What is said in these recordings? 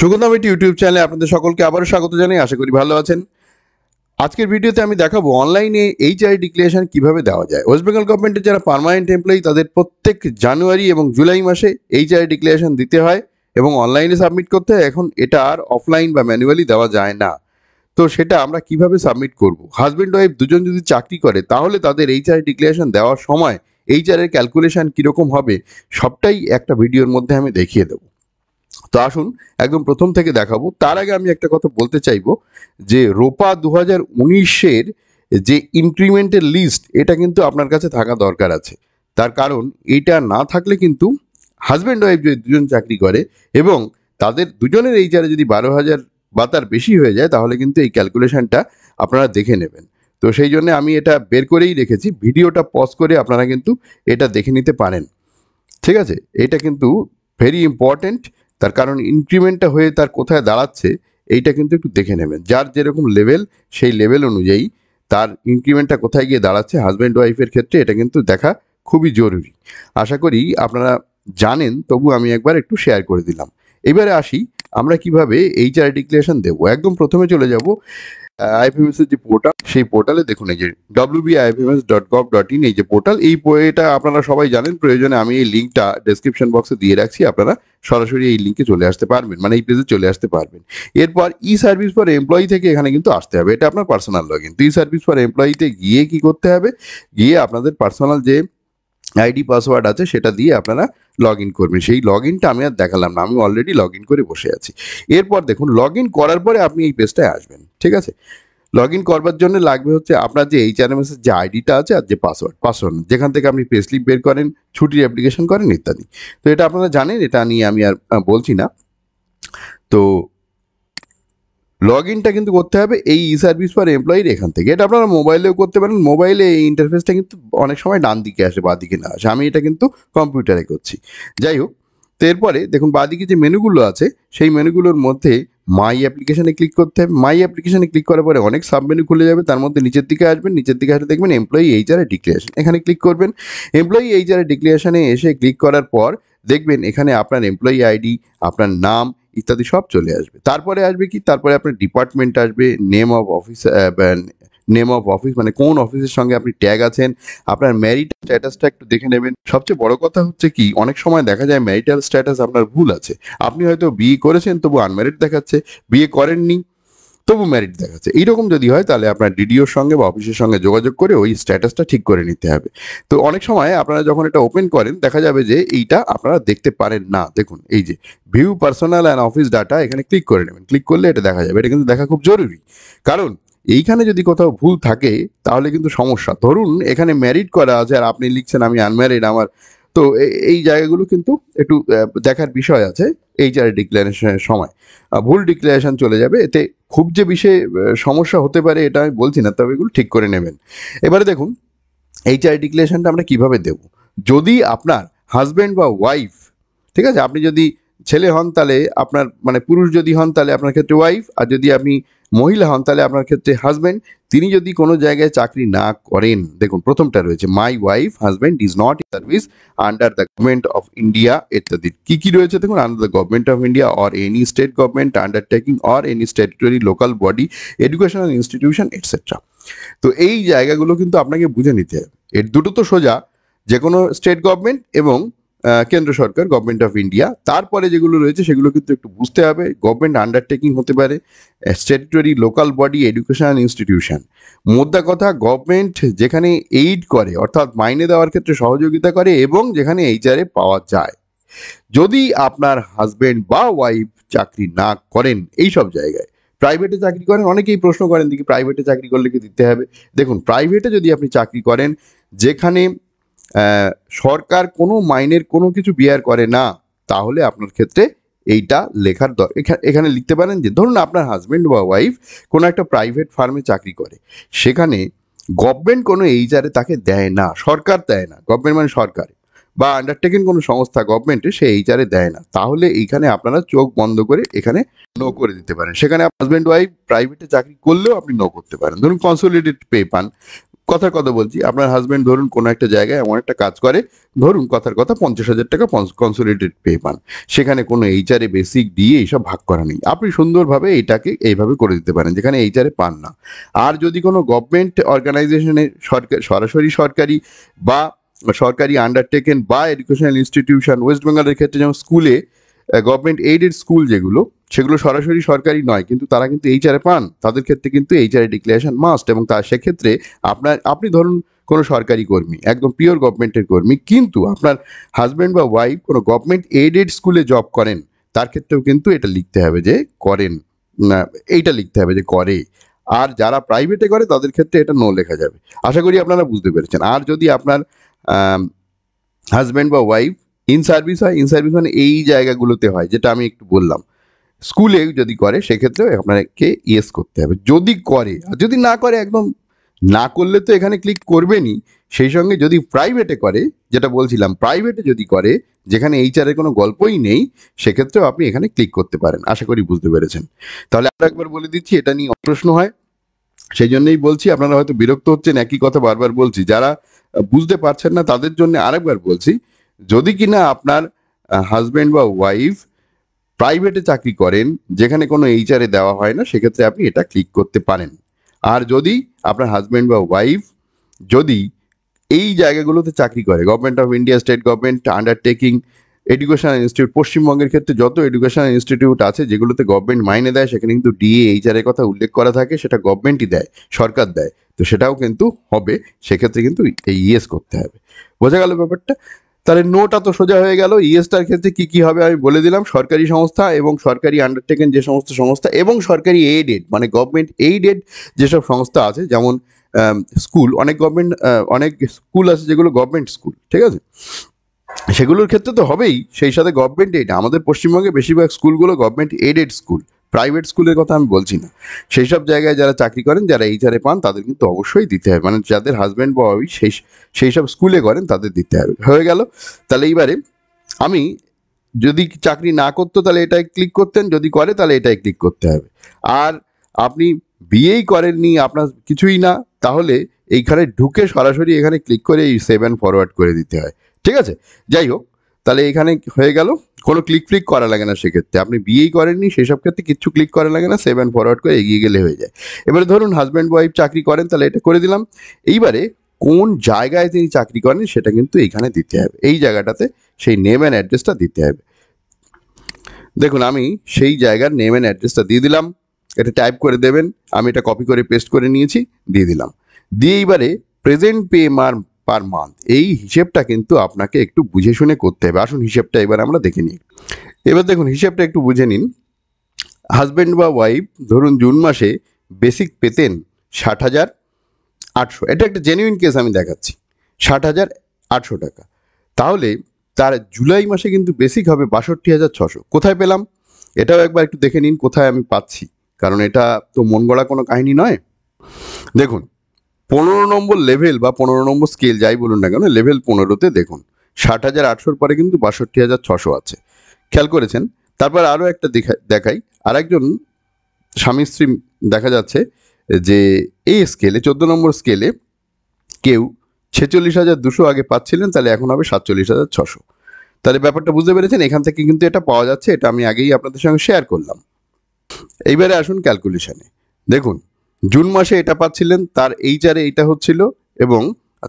সুগন্ধামিট YouTube চ্যানেলে আপনাদের সকলকে আবারও স্বাগত জানাই। আশা করি ভালো আছেন। আজকের ভিডিওতে আমি দেখাবো অনলাইনে এইচআরএ ডিক্লারেশন কিভাবে দেওয়া যায়। ওয়েস্ট বেঙ্গল গভর্নমেন্টের যারা পার্মানেন্ট এমপ্লয়ি তাদের প্রত্যেক জানুয়ারি এবং জুলাই মাসে এইচআরএ ডিক্লারেশন দিতে হয় এবং অনলাইনে সাবমিট করতে হয়। এখন এটা আর অফলাইন বা ম্যানুয়ালি দেওয়া যায় না। তো সেটা আমরা কিভাবে সাবমিট করব? হাজব্যান্ড ওয়াইফ দুজন যদি চাকরি করে তাহলে তাদের এইচআরএ ডিক্লারেশন দেওয়ার সময় এইচআরএর ক্যালকুলেশন কীরকম হবে সবটাই একটা ভিডিওর মধ্যে আমি দেখিয়ে দেবো। তো আসুন একদম প্রথম থেকে দেখাবো। তার আগে আমি একটা কথা বলতে চাইবো যে রোপা 2019-এর যে ইনক্রিমেন্টের লিস্ট এটা কিন্তু আপনার কাছে থাকা দরকার আছে। তার কারণ এটা না থাকলে কিন্তু হাজব্যান্ড ওয়াইফ যদি দুজন চাকরি করে এবং তাদের দুজনের এইচআরে যদি 12,000 বা তার বেশি হয়ে যায় তাহলে কিন্তু এই ক্যালকুলেশনটা আপনারা দেখে নেবেন। তো সেই জন্য আমি এটা বের করেই রেখেছি। ভিডিওটা পজ করে আপনারা কিন্তু এটা দেখে নিতে পারেন। ঠিক আছে, এটা কিন্তু ভেরি ইম্পর্ট্যান্ট। তার কারণ ইনক্রিমেন্টটা হয়ে তার কোথায় দাঁড়াচ্ছে এইটা কিন্তু একটু দেখে নেবেন। যার যেরকম লেভেল সেই লেভেল অনুযায়ী তার ইনক্রিমেন্টটা কোথায় গিয়ে দাঁড়াচ্ছে হাজব্যান্ড ওয়াইফের ক্ষেত্রে এটা কিন্তু দেখা খুবই জরুরি। আশা করি আপনারা জানেন, তবু আমি একবার একটু শেয়ার করে দিলাম। এবারে আসি আমরা কিভাবে এইচআর ডিক্লারেশন দেবো। একদম প্রথমে চলে যাব আইএফএমএস এর যে পোর্টাল, সেই পোর্টালে দেখুন এই যে wbifms.gov.in এই যে পোর্টাল, এটা আপনারা সবাই জানেন। প্রয়োজনে আমি এই লিঙ্কটা ডেসক্রিপশন বক্সে দিয়ে রাখছি, আপনারা সরাসরি এই লিঙ্কে চলে আসতে পারবেন, মানে এই পেজে চলে আসতে পারবেন। এরপর ই সার্ভিস ফর এমপ্লয়ি থেকে এখানে কিন্তু আসতে হবে, এটা আপনার পার্সোনাল লগ ইন। তো ই সার্ভিস ফর এমপ্লয়িতে গিয়ে কি করতে হবে, গিয়ে আপনাদের পার্সোনাল যে আইডি পাসওয়ার্ড আছে সেটা দিয়ে আপনারা লগ ইন করবেন। সেই লগ ইনটা আমি আর দেখালাম না, আমি অলরেডি লগ ইন করে বসে আছি। এরপর দেখুন লগ ইন করার পরে আপনি এই পেজটায় আসবেন। ঠিক আছে, লগ ইন করবার জন্য লাগবে হচ্ছে আপনার যে এইচআরএমএস এর যে আইডিটা আছে আর যে পাসওয়ার্ড যেখান থেকে আপনি পে স্লিপ বের করেন, ছুটির অ্যাপ্লিকেশন করেন ইত্যাদি। তো এটা আপনারা জানেন, এটা নিয়ে আমি আর বলছি না। তো লগ ইনটা কিন্তু করতে হবে এই ই সার্ভিস ফর এমপ্লয়ির এখান থেকে। এটা আপনারা মোবাইলেও করতে পারেন। মোবাইলে এই ইন্টারফেসটা কিন্তু অনেক সময় ডান দিকে আসে, বাঁ দিকে না আসে। আমি এটা কিন্তু কম্পিউটারে করছি। যাই হোক, তো এরপরে দেখুন বাঁদিকে যে মেনুগুলো আছে সেই মেনুগুলোর মধ্যে মাই অ্যাপ্লিকেশনে ক্লিক করতে হবে। মাই অ্যাপ্লিকেশনে ক্লিক করার পরে অনেক সাব মেনু খুলে যাবে। তার মধ্যে নিচের দিকে আসবেন, নিচের দিকে আসলে দেখবেন এমপ্লয়ি এইচআর ডিক্লারেশন, এখানে ক্লিক করবেন। এমপ্লয়ি এইচআর ডিক্লারেশনে এসে ক্লিক করার পর দেখবেন এখানে আপনার এমপ্লয়ি আইডি, আপনার নাম ইত্যাদি সব চলে আসবে। তারপরে আসবে কি, তারপরে আপনার ডিপার্টমেন্ট আসবে, নেম অফ অফিস মানে কোন অফিসের সঙ্গে আপনি ট্যাগ আছেন, আপনার ম্যারিটাল স্ট্যাটাসটা একটু দেখে নেবেন। সবচেয়ে বড় কথা হচ্ছে কি, অনেক সময় দেখা যায় ম্যারিটাল স্ট্যাটাস আপনার ভুল আছে। আপনি হয়তো বিয়ে করেছেন তবু আনম্যারিড দেখাচ্ছে, বিয়ে করেননি তবু ম্যারিড দেখাচ্ছে। এইরকম যদি হয় তাহলে আপনার ডিডিওর সঙ্গে বা অফিসের সঙ্গে যোগাযোগ করে ওই স্ট্যাটাসটা ঠিক করে নিতে হবে। তো অনেক সময় আপনারা যখন এটা ওপেন করেন দেখা যাবে যে এইটা আপনারা দেখতে পারেন না। দেখুন এই যে view personal and office data, এখানে ক্লিক করে নেবেন। ক্লিক করলে এটা দেখা যাবে। এটা কিন্তু দেখা খুব জরুরি, কারণ এইখানে যদি কোথাও ভুল থাকে তাহলে কিন্তু সমস্যা। ধরুন এখানে ম্যারিড করা আছে আর আপনি লিখছেন আমি আনম্যারিড আমার, তো এই জায়গাগুলো কিন্তু একটু দেখার বিষয় আছে। এইচআর ডিক্লারেশনের সময় ভুল ডিক্লারেশন চলে যাবে, এতে খুব যে বিষয়ে সমস্যা হতে পারে এটা আমি বলছি না, তবে এগুলো ঠিক করে নেবেন। এবারে দেখুন এইচআর ডিক্লারেশনটা আমরা কিভাবে দেব। যদি আপনার হাজব্যান্ড বা ওয়াইফ, ঠিক আছে, আপনি যদি ছেলে হন তাহলে আপনার মানে পুরুষ যদি হন তাহলে আপনার ক্ষেত্রে ওয়াইফ, আর যদি আপনি মহিলা হন তাহলে আপনার ক্ষেত্রে হাজব্যান্ড, তিনি যদি কোনো জায়গায় চাকরি না করেন, দেখুন প্রথমটা রয়েছে my wife husband is not in service under the government of India ইত্যাদি। কি কি রয়েছে দেখুন, under the government of India or any state government undertaking or any statutory local body educational institution etcetera. তো এই জায়গাগুলো কিন্তু আপনাকে বুঝে নিতে হবে। এর দুটো তো সোজা, যে কোনো স্টেট গভর্নমেন্ট এবং কেন্দ্র সরকার গভর্নমেন্ট অফ ইন্ডিয়া। তারপরে যেগুলো রয়েছে সেগুলো কিন্তু একটু বুঝতে হবে। গভর্নমেন্ট আন্ডারটেকিং হতে পারে, statutory local body educational institution. মোদ্দা কথা, গভর্নমেন্ট যেখানে এইড করে অর্থাৎ মাইনে দেওয়ার ক্ষেত্রে সহযোগিতা করে এবং যেখানে এইচআরএ পাওয়া যায়। যদি আপনার হাজব্যান্ড বা ওয়াইফ চাকরি না করেন এই সব জায়গায়, প্রাইভেটে চাকরি করেন, অনেকেই প্রশ্ন করেন দেখি প্রাইভেটে চাকরি করলে কি দিতে হবে। দেখুন প্রাইভেটে যদি আপনি চাকরি করেন যেখানে সরকার কোনো মাইনের কোনো কিছু বিয়ার করে না, তাহলে আপনার ক্ষেত্রে এইটা লেখার এখানে লিখতে পারেন যে ধরুন আপনার হাজব্যান্ড বা ওয়াইফ কোনো একটা প্রাইভেট ফার্মে চাকরি করে, সেখানে গভর্নমেন্ট কোনো এইচআরএ তাকে দেয় না, সরকার দেয় না, গভর্নমেন্ট মানে সরকার বা আন্ডারটেকিং কোনো সংস্থা গভর্নমেন্টে সে এইচআরএ দেয় না, তাহলে এইখানে আপনারা চোখ বন্ধ করে এখানে নো করে দিতে পারেন। সেখানে হাজব্যান্ড ওয়াইফ প্রাইভেটে চাকরি করলেও আপনি নো করতে পারেন। ধরুন কনসোলিডেটেড পে পান, কথার কথা বলছি, আপনার হাজবেন্ড ধরুন কোনো একটা জায়গায় এমন একটা কাজ করে, ধরুন কথার কথা 50,000 টাকা কনসোলিডেটেড পে পান, সেখানে কোনো এইচআরে বেসিক দিয়ে এইসব ভাগ করা নেই। আপনি সুন্দরভাবে এটাকে এইভাবে করে দিতে পারেন যেখানে এইচআরে পান না। আর যদি কোনো গভর্নমেন্ট অর্গানাইজেশনে সরাসরি সরকারি বা সরকারি আন্ডারটেকেন বা এডুকেশনাল ইনস্টিটিউশন, ওয়েস্ট বেঙ্গলের ক্ষেত্রে যেমন স্কুলে গভর্নমেন্ট এইডেড স্কুল যেগুলো, সেগুলো সরাসরি সরকারি নয় কিন্তু তারা কিন্তু এইচআরে পান, তাদের ক্ষেত্রে কিন্তু এইচআরে ডিক্লারেশন মাস্ট। এবং তার সেক্ষেত্রে আপনি ধরুন কোনো সরকারি কর্মী, একদম পিওর গভর্নমেন্টের কর্মী, কিন্তু আপনার হাজব্যান্ড বা ওয়াইফ কোনো গভর্নমেন্ট এইডেড স্কুলে জব করেন, তার ক্ষেত্রেও কিন্তু এটা লিখতে হবে যে করেন, না এইটা লিখতে হবে যে করে। আর যারা প্রাইভেটে করে তাদের ক্ষেত্রে এটা নো লেখা যাবে। আশা করি আপনারা বুঝতে পেরেছেন। আর যদি আপনার হাজব্যান্ড বা ওয়াইফ ইন সার্ভিস হয়, ইন সার্ভিস মানে এই জায়গাগুলোতে হয় যেটা আমি একটু বললাম, স্কুলে যদি করে সেক্ষেত্রেও আপনাকে ইয়েস করতে হবে যদি করে। আর যদি না করে, একদম না করলে তো এখানে ক্লিক করবেনই। সেই সঙ্গে যদি প্রাইভেটে করে, যেটা বলছিলাম প্রাইভেটে যদি করে যেখানে এইচআরের কোনো গল্পই নেই, সেক্ষেত্রেও আপনি এখানে ক্লিক করতে পারেন। আশা করি বুঝতে পেরেছেন। তাহলে আরো একবার বলে দিচ্ছি, এটা নিয়ে প্রশ্ন হয়, সেই জন্যই বলছি। আপনারা হয়তো বিরক্ত হচ্ছেন, একই কথা বারবার বলছি। যারা বুঝতে পারছেন না তাদের জন্য আরেকবার বলছি, যদি কিনা আপনার হাজব্যান্ড বা ওয়াইফ প্রাইভেটে চাকরি করেন যেখানে কোনো এইচআরে দেওয়া হয় না, সেক্ষেত্রে আপনি এটা ক্লিক করতে পারেন। আর যদি আপনার হাজব্যান্ড বা ওয়াইফ যদি এই জায়গাগুলোতে চাকরি করে, government of India, state government, undertaking, educational institute, পশ্চিমবঙ্গের ক্ষেত্রে যত এডুকেশনাল ইনস্টিটিউট আছে যেগুলোতে গভর্নমেন্ট মাইনে দেয়, সেখানে কিন্তু ডিএ এইচআরের কথা উল্লেখ করা থাকে, সেটা গভর্নমেন্টই দেয়, সরকার দেয়, তো সেটাও কিন্তু হবে। সেক্ষেত্রে কিন্তু এই ইয়েস করতে হবে। বোঝা গেল ব্যাপারটা? তাহলে নোটা তো সোজা হয়ে গেল। ইএসটার ক্ষেত্রে কি কি হবে আমি বলে দিলাম। সরকারি সংস্থা এবং সরকারি আন্ডারটেকেন যে সমস্ত সংস্থা এবং সরকারি এইডেড মানে গভর্নমেন্ট এইডেড যেসব সংস্থা আছে, যেমন স্কুল, অনেক স্কুল আছে যেগুলো গভর্নমেন্ট স্কুল, ঠিক আছে, সেগুলোর ক্ষেত্রে তো হবেই। সেই সাথে গভর্নমেন্ট এইড, আমাদের পশ্চিমবঙ্গে বেশিরভাগ স্কুলগুলো গভর্নমেন্ট এইডেড স্কুল, প্রাইভেট স্কুলের কথা আমি বলছি না। সেই সব জায়গায় যারা চাকরি করেন, যারা এইচআরে পান, তাদের কিন্তু অবশ্যই দিতে হবে, মানে যাদের হাজব্যান্ড বা ওয়াইফ সেই সব স্কুলে করেন তাদের দিতে হবে। হয়ে গেল। তাহলে এইবারে আমি যদি চাকরি না করতো তাহলে এটাই ক্লিক করতেন, যদি করে তাহলে এটাই ক্লিক করতে হবে। আর আপনি বিয়েই করেননি, আপনার কিছুই না, তাহলে এইখানে ঢুকে সরাসরি এখানে ক্লিক করে এই 7 ফরওয়ার্ড করে দিতে হয়। ঠিক আছে, যাই হোক, তাহলে এখানে হয়ে গেল, কোনো ক্লিক করা লাগে না। সেক্ষেত্রে আপনি বিয়েই করেননি, সেই সব ক্ষেত্রে কিচ্ছু ক্লিক করা লাগে না, 7 ফরওয়ার্ড করে এগিয়ে গেলে হয়ে যায়। এবারে ধরুন হাজব্যান্ড ওয়াইফ চাকরি করেন, তাহলে এটা করে দিলাম। এইবারে কোন জায়গায় তিনি চাকরি করেন সেটা কিন্তু এইখানে দিতে হবে, এই জায়গাটাতে সেই নেম অ্যান্ড অ্যাড্রেসটা দিতে হবে। দেখুন আমি সেই জায়গার নেম অ্যান্ড অ্যাড্রেসটা দিয়ে দিলাম, এটা টাইপ করে দেবেন, আমি এটা কপি করে পেস্ট করে নিয়েছি, দিয়ে দিলাম। দিয়ে এইবারে প্রেজেন্ট পে পার মান্থ, এই হিসেবটা কিন্তু আপনাকে একটু বুঝে শুনে করতে হবে। আসুন হিসেবটা এবার আমরা দেখে নিই। এবার দেখুন হিসেবটা একটু বুঝে নিন। হাজব্যান্ড বা ওয়াইফ ধরুন জুন মাসে বেসিক পেতেন 60,800, এটা একটা জেনুইন কেস আমি দেখাচ্ছি, 60,800 টাকা। তাহলে তার জুলাই মাসে কিন্তু বেসিক হবে 62,600। কোথায় পেলাম এটাও একবার একটু দেখে নিন, কোথায় আমি পাচ্ছি, কারণ এটা তো মন গড়া কোনো কাহিনী নয়। দেখুন 15 নম্বর লেভেল বা 15 নম্বর স্কেল যাই বলুন না কেন, লেভেল 15-তে দেখুন 60,800-র পরে কিন্তু 62,600 আছে, খেয়াল করেছেন? তারপর আরও একটা দেখাই, আর একজন স্বামী স্ত্রী দেখা যাচ্ছে যে এই স্কেলে 14 নম্বর স্কেলে কেউ 46,200 আগে পাচ্ছিলেন, তাহলে এখন হবে 47,600। তাহলে ব্যাপারটা বুঝতে পেরেছেন? এখান থেকে কিন্তু এটা পাওয়া যাচ্ছে, এটা আমি আগেই আপনাদের সঙ্গে শেয়ার করলাম। এইবারে আসুন ক্যালকুলেশনে। দেখুন জুন মাসে এটা পাচ্ছিলেন, তার এইচআরে এইটা হচ্ছিল, এবং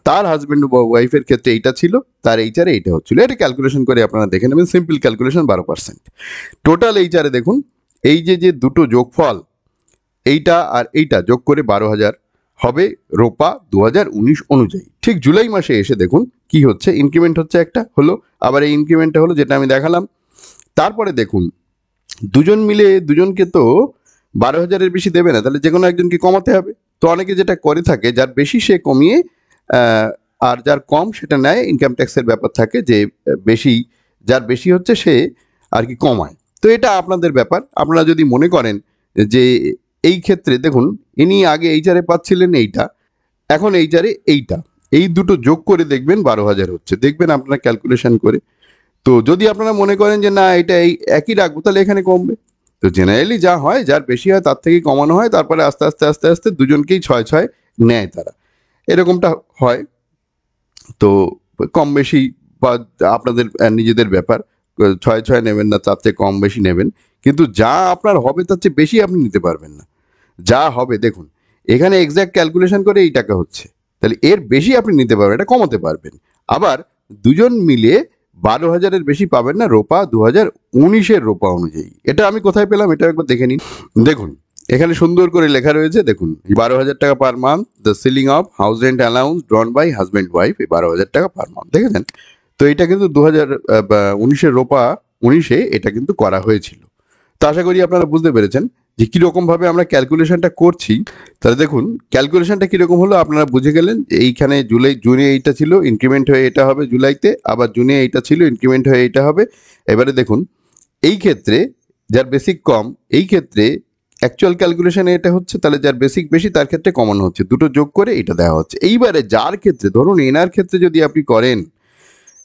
তার হাজব্যান্ড বা ওয়াইফের ক্ষেত্রে এইটা ছিল, তার এইচআরে এইটা হচ্ছিল। এটা ক্যালকুলেশন করে আপনারা দেখে নেবেন, সিম্পল ক্যালকুলেশন, 12%। টোটাল এইচআরে দেখুন এই যে দুটো যোগফল, এইটা আর এইটা যোগ করে 12,000 হবে রোপা 2019 অনুযায়ী। ঠিক জুলাই মাসে এসে দেখুন কি হচ্ছে, ইনক্রিমেন্ট হচ্ছে একটা, হলো আবার এই ইনক্রিমেন্টটা হলো যেটা আমি দেখালাম। তারপরে দেখুন দুজন মিলে দুজনকে তো 12,000-এর বেশি দেবে না, তাহলে যে কোনো একজনকে কমাতে হবে। তো অনেকে যেটা করে থাকে, যার বেশি সে কমিয়ে আর যার কম সেটা নেয়, ইনকাম ট্যাক্সের ব্যাপার থাকে যে বেশি, যার বেশি হচ্ছে সে আর কি কমায়। তো এটা আপনাদের ব্যাপার। আপনারা যদি মনে করেন যে এই ক্ষেত্রে দেখুন ইনি আগে এইচআরে পাচ্ছিলেন এইটা, এখন এইচআরে এইটা, এই দুটো যোগ করে দেখবেন 12,000 হচ্ছে, দেখবেন আপনারা ক্যালকুলেশন করে। তো যদি আপনারা মনে করেন যে না এটা এই একই রাখবো, তাহলে এখানে কমবে। তো জেনারেলি যা হয়, যার বেশি হয় তার থেকেই কমানো হয়, তারপরে আস্তে আস্তে আস্তে আস্তে দুজনকেই 6 নেয় তারা। এরকমটা হয়। তো কম বেশি বা আপনাদের নিজেদের ব্যাপার, 6 নেবেন না, তার চেয়ে কম বেশি নেবেন, কিন্তু যা আপনার হবে তার চেয়ে বেশি আপনি নিতে পারবেন না। যা হবে দেখুন, এখানে এক্সাক্ট ক্যালকুলেশন করে এই টাকা হচ্ছে, তাহলে এর বেশি আপনি নিতে পারবেন, এটা কমাতে পারবেন। আবার দুজন মিলে 12,000-এর বেশি পাবেন না রোপা 2019-এর রোপা অনুযায়ী। এটা আমি কোথায় পেলাম এটা একবার দেখে নিন। দেখুন এখানে সুন্দর করে লেখা রয়েছে, দেখুন 12,000 টাকা per month, the ceiling of house rent allowance drawn by husband wife, 12,000 টাকা পার মান্থ, দেখেছেন? তো এটা কিন্তু 2019-এর রোপা 19-এ এটা কিন্তু করা হয়েছিল। তো আশা করি আপনারা বুঝতে পেরেছেন যে কীরকমভাবে আমরা ক্যালকুলেশনটা করছি। তাহলে দেখুন ক্যালকুলেশনটা কীরকম হলো আপনারা বুঝে গেলেন। এইখানে জুনে এইটা ছিল, ইনক্রিমেন্ট হয়ে এটা হবে জুলাইতে, আবার জুনে এইটা ছিল, ইনক্রিমেন্ট হয়ে এটা হবে। এবারে দেখুন এই ক্ষেত্রে যার বেসিক কম, এই ক্ষেত্রে অ্যাকচুয়াল ক্যালকুলেশনে এটা হচ্ছে, তাহলে যার বেসিক বেশি তার ক্ষেত্রে কমানো হচ্ছে, দুটো যোগ করে এটা দেওয়া হচ্ছে। এইবারে যার ক্ষেত্রে ধরুন এনার ক্ষেত্রে যদি আপনি করেন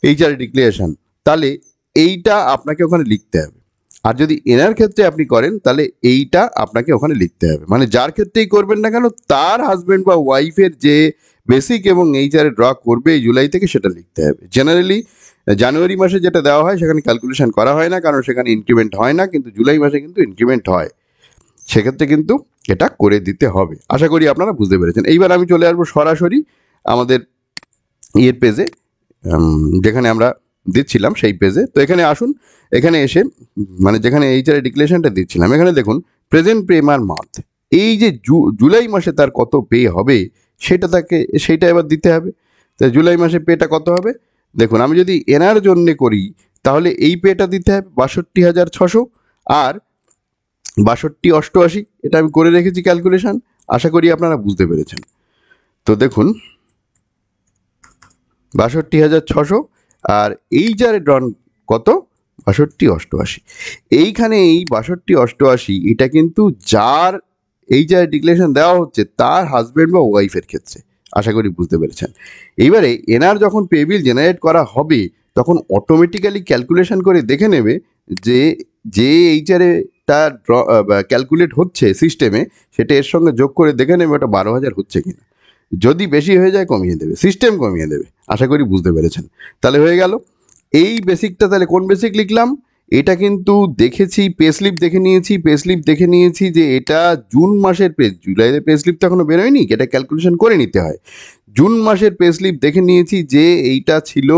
এইচআর ডিক্লিয়ারেশন, তাহলে এইটা আপনাকে ওখানে লিখতে হবে। আর যদি এনার ক্ষেত্রে আপনি করেন তাহলে এইটা আপনাকে ওখানে লিখতে হবে। মানে যার ক্ষেত্রেই করবেন না কেন তার হাজব্যান্ড বা ওয়াইফের যে বেসিক এবং এইচআরে ড্র করবে এই জুলাই থেকে সেটা লিখতে হবে। জেনারেলি জানুয়ারি মাসে যেটা দেওয়া হয় সেখানে ক্যালকুলেশন করা হয় না, কারণ সেখানে ইনক্রিমেন্ট হয় না, কিন্তু জুলাই মাসে কিন্তু ইনক্রিমেন্ট হয়, সেক্ষেত্রে কিন্তু এটা করে দিতে হবে। আশা করি আপনারা বুঝতে পেরেছেন। এইবার আমি চলে আসবো সরাসরি আমাদের ইয়ের পেজে, যেখানে আমরা দিচ্ছিলাম সেই পেজে। তো এখানে আসুন, এখানে এসে মানে যেখানে এইচআর ডিক্লারেশনটা দিচ্ছিলাম, এখানে দেখুন প্রেজেন্ট পে মার মান্থ, এই যে জুলাই মাসে তার কত পে হবে সেইটা এবার দিতে হবে। তো জুলাই মাসে পেটা কত হবে দেখুন, আমি যদি এনার জন্যে করি তাহলে এই পেটা দিতে হবে 62,600 আর 62,88, এটা আমি করে রেখেছি ক্যালকুলেশন। আশা করি আপনারা বুঝতে পেরেছেন। তো দেখুন 62,600 আর এইচআর ড্রন কত 62,88। এইখানে এই 62,88 এটা কিন্তু যার এইচআর ডিক্লারেশন দেওয়া হচ্ছে তার হাজব্যান্ড বা ওয়াইফের ক্ষেত্রে। আশা করি বুঝতে পেরেছেন। এইবারে এনার যখন পে বিল জেনারেট করা হবে তখন অটোমেটিক্যালি ক্যালকুলেশন করে দেখে নেবে যে যে এইচআরে তার ক্যালকুলেট হচ্ছে সিস্টেমে, সেটা এর সঙ্গে যোগ করে দেখে নেবে ওটা 12,000 হচ্ছে কিনা। যদি বেশি হয়ে যায় কমিয়ে দেবে, সিস্টেম কমিয়ে দেবে। আশা করি বুঝতে পেরেছেন। তাহলে হয়ে গেল এই বেসিকটা। তাহলে কোন বেসিক লিখলাম, এটা কিন্তু দেখেছি পে স্লিপ দেখে নিয়েছি যে এটা জুন মাসের পে, জুলাইয়ের পে স্লিপ তো এখনো বেরোয়নি, এটা ক্যালকুলেশন করে নিতে হয়। জুন মাসের পে স্লিপ দেখে নিয়েছি যে এইটা ছিল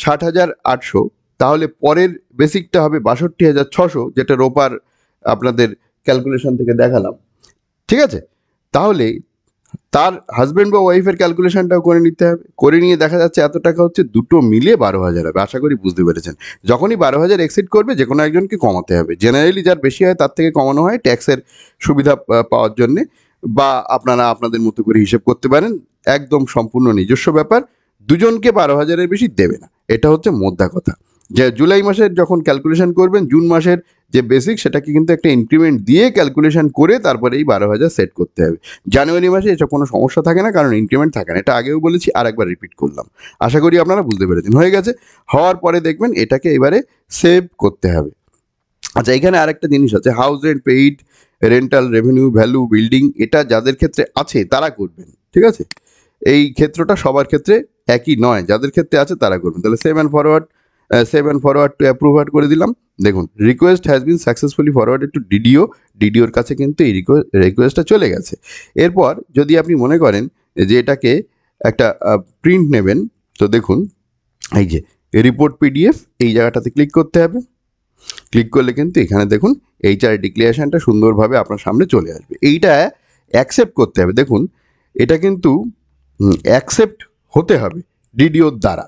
60,800, তাহলে পরের বেসিকটা হবে 62,600, যেটা রোপার আপনাদের ক্যালকুলেশন থেকে দেখালাম, ঠিক আছে? তাহলে তার হাজব্যান্ড বা ওয়াইফের ক্যালকুলেশনটাও করে নিতে হবে, করে নিয়ে দেখা যাচ্ছে এত টাকা হচ্ছে, দুটো মিলিয়ে 12,000 হবে। আশা করি বুঝতে পেরেছেন। যখনই 12,000 এক্সিড করবে যে কোনো একজনকে কমাতে হবে। জেনারেলি যার বেশি হয় তার থেকে কমানো হয় ট্যাক্সের সুবিধা পাওয়ার জন্যে, বা আপনারা আপনাদের মতো করে হিসেব করতে পারেন, একদম সম্পূর্ণ নিজস্ব ব্যাপার। দুজনকে 12,000-এর বেশি দেবে না, এটা হচ্ছে মোদ্দা কথা। যে জুলাই মাসের যখন ক্যালকুলেশন করবেন, জুন মাসের যে বেসিক সেটাকে কিন্তু একটা ইনক্রিমেন্ট দিয়ে ক্যালকুলেশন করে তারপরে এই 12,000 সেট করতে হবে। জানুয়ারি মাসে এসব কোনো সমস্যা থাকে না, কারণ ইনক্রিমেন্ট থাকে না। এটা আগেও বলেছি, আর একবার রিপিট করলাম। আশা করি আপনারা বুঝতে পেরেছেন। হয়ে গেছে। হওয়ার পরে দেখবেন এটাকে এবারে সেভ করতে হবে। আচ্ছা, এখানে আরেকটা জিনিস আছে, house rent paid, rental revenue value building, এটা যাদের ক্ষেত্রে আছে তারা করবেন, ঠিক আছে? এই ক্ষেত্রটা সবার ক্ষেত্রে একই নয়, যাদের ক্ষেত্রে আছে তারা করবেন। তাহলে save and forward to approver করে দিলাম। দেখুন request has been successfully forwarded to ডিডিওর কাছে কিন্তু এই রিকোয়েস্টটা চলে গেছে। এরপর যদি আপনি মনে করেন যে এটাকে একটা প্রিন্ট নেবেন, তো দেখুন এই যে রিপোর্ট পিডিএফ, এই জায়গাটাতে ক্লিক করতে হবে। ক্লিক করলে কিন্তু এখানে দেখুন এইচআর ডিক্লারেশনটা সুন্দরভাবে আপনার সামনে চলে আসবে। এইটা অ্যাকসেপ্ট করতে হবে। দেখুন এটা কিন্তু অ্যাকসেপ্ট হতে হবে ডিডিওর দ্বারা,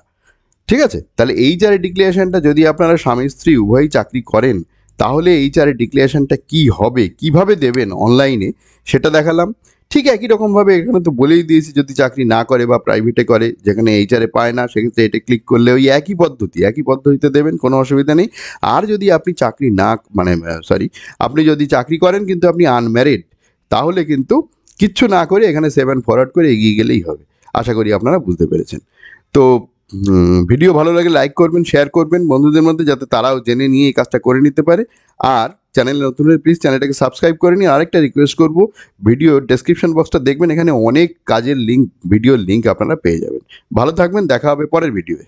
ঠিক আছে? তাহলে এইচআর ডিক্লারেশনটা যদি আপনারা স্বামী স্ত্রী উভয়ই চাকরি করেন তাহলে এইচআর ডিক্লারেশনটা কি হবে, কিভাবে দেবেন অনলাইনে, সেটা দেখালাম। ঠিক একই রকমভাবে এখানে তো বলেই দিয়েছি, যদি চাকরি না করে বা প্রাইভেটে করে যেখানে এইচআরে পায় না, সেক্ষেত্রে এটা ক্লিক করলে ওই একই পদ্ধতিতে দেবেন, কোনো অসুবিধা নেই। আর যদি আপনি চাকরি না আপনি যদি চাকরি করেন কিন্তু আপনি আনম্যারিড, তাহলে কিন্তু কিচ্ছু না করে এখানে সেভ অ্যান্ড ফরওয়ার্ড করে এগিয়ে গেলেই হবে। আশা করি আপনারা বুঝতে পেরেছেন। তো ভিডিও ভালো লাগে লাইক করবেন, শেয়ার করবেন বন্ধুদের মধ্যে, যাতে তারাও জেনে নিয়ে এই কাজটা করে নিতে পারে। আর চ্যানেলে নতুন হলে প্লিজ চ্যানেলটাকে সাবস্ক্রাইব করে নিন। আরেকটা রিকোয়েস্ট করব, ভিডিও ডেসক্রিপশন বক্সটা দেখবেন, এখানে অনেক কাজের লিঙ্ক, ভিডিওর লিঙ্ক আপনারা পেয়ে যাবেন। ভালো থাকবেন, দেখা হবে পরের ভিডিওয়ে।